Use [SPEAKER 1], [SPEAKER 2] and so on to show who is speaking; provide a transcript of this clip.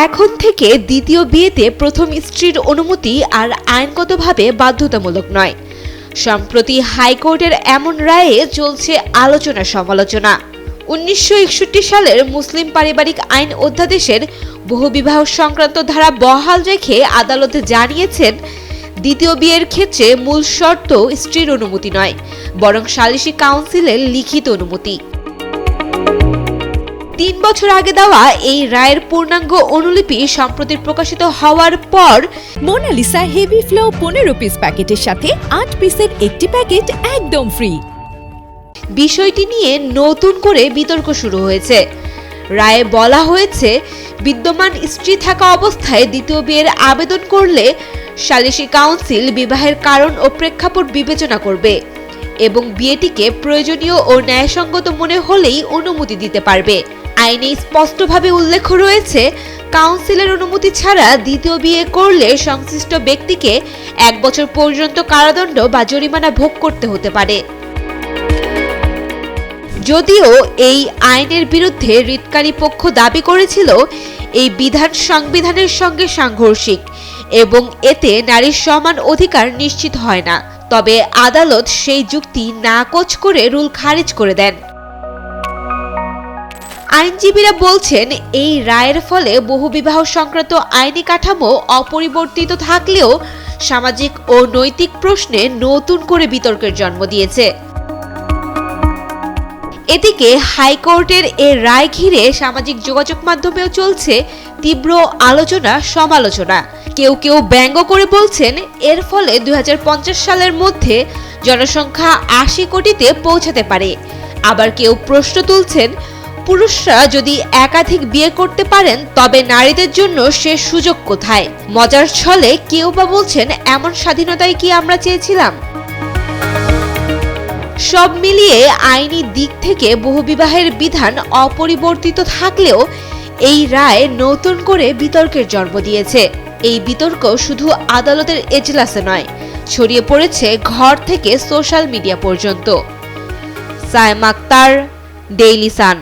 [SPEAKER 1] এখন থেকে দ্বিতীয় বিয়েতে প্রথম স্ত্রীর অনুমতি আর আইনগতভাবে বাধ্যতামূলক নয়। সম্প্রতি হাইকোর্টের এমন রায়ে চলছে আলোচনা সমালোচনা। 1961 সালের মুসলিম পারিবারিক আইন অধ্যাদেশের বহুবিবাহ সংক্রান্ত ধারা বহাল রেখে আদালতে জানিয়েছেন, দ্বিতীয় বিয়ের ক্ষেত্রে মূল শর্ত স্ত্রীর অনুমতি নয়, বরং সালিসি কাউন্সিলের লিখিত অনুমতি। 3 বছর আগে দেওয়া এই রায়ের পূর্ণাঙ্গ অনুলিপি সম্প্রতি প্রকাশিত হওয়ার পর
[SPEAKER 2] মোনালিসা হেভি ফ্লো 15 পিস প্যাকেটের সাথে 8 পিসের একটি প্যাকেট একদম ফ্রি।
[SPEAKER 1] বিষয়টি নিয়ে নতুন করে বিতর্ক শুরু হয়েছে। রায়ে বলা হয়েছে, বিদ্যমান স্ত্রী থাকা অবস্থায় দ্বিতীয় বিয়ের আবেদন করলে সালিসি কাউন্সিল বিবাহের কারণ ও প্রেক্ষাপট বিবেচনা করবে এবং বিয়েটিকে প্রয়োজনীয় ও ন্যায়সঙ্গত মনে হলেই অনুমতি দিতে পারবে। আইনে স্পষ্টভাবে উল্লেখ রয়েছে, কাউন্সিলের অনুমতি ছাড়া দ্বিতীয় বিয়ে করলে সংশ্লিষ্ট ব্যক্তিকে 1 বছর পর্যন্ত কারাদণ্ড বা জরিমানা ভোগ করতে হতে পারে। যদিও এই আইনের বিরুদ্ধে রিটকারী পক্ষ দাবি করেছিল, এই বিধান সংবিধানের সঙ্গে সাংঘর্ষিক এবং এতে নারীর সমান অধিকার নিশ্চিত হয় না। তবে আদালত সেই যুক্তি নাকচ করে রুল খারিজ করে দেন। আইনজীবীরা বলছেন, এই রায়ের ফলে বহুবিবাহ সংক্রান্ত আইনি কাঠামো অপরিবর্তিত থাকলেও সামাজিক ও নৈতিক প্রশ্নে নতুন করে বিতর্কের জন্ম দিয়েছে। এদিকে হাইকোর্টের এ রায় ঘিরে সামাজিক যোগাযোগ মাধ্যমেও চলছে তীব্র আলোচনা সমালোচনা। কেউ কেউ ব্যঙ্গ করে বলছেন, এর ফলে 2050 সালের মধ্যে জনসংখ্যা 80 কোটিতে পৌঁছাতে পারে। আবার কেউ প্রশ্ন তুলছেন, পুরুষরা যদি একাধিক বিয়ে করতে পারেন তবে নারীদের জন্য সে সুযোগ কোথায়? মজার ছলে কেউ বা বলছেন, এমন স্বাধীনতাই কি আমরা চেয়েছিলাম? সব মিলিয়ে আইনি দিক থেকে বহুবিবাহের বিধান অপরিবর্তিত থাকলেও এই রায় নতুন করে বিতর্কের জন্ম দিয়েছে। এই বিতর্ক শুধু আদালতের এজলাসে নয়, ছড়িয়ে পড়েছে ঘর থেকে সোশ্যাল মিডিয়া পর্যন্ত। Sayema Akter, Daily Sun.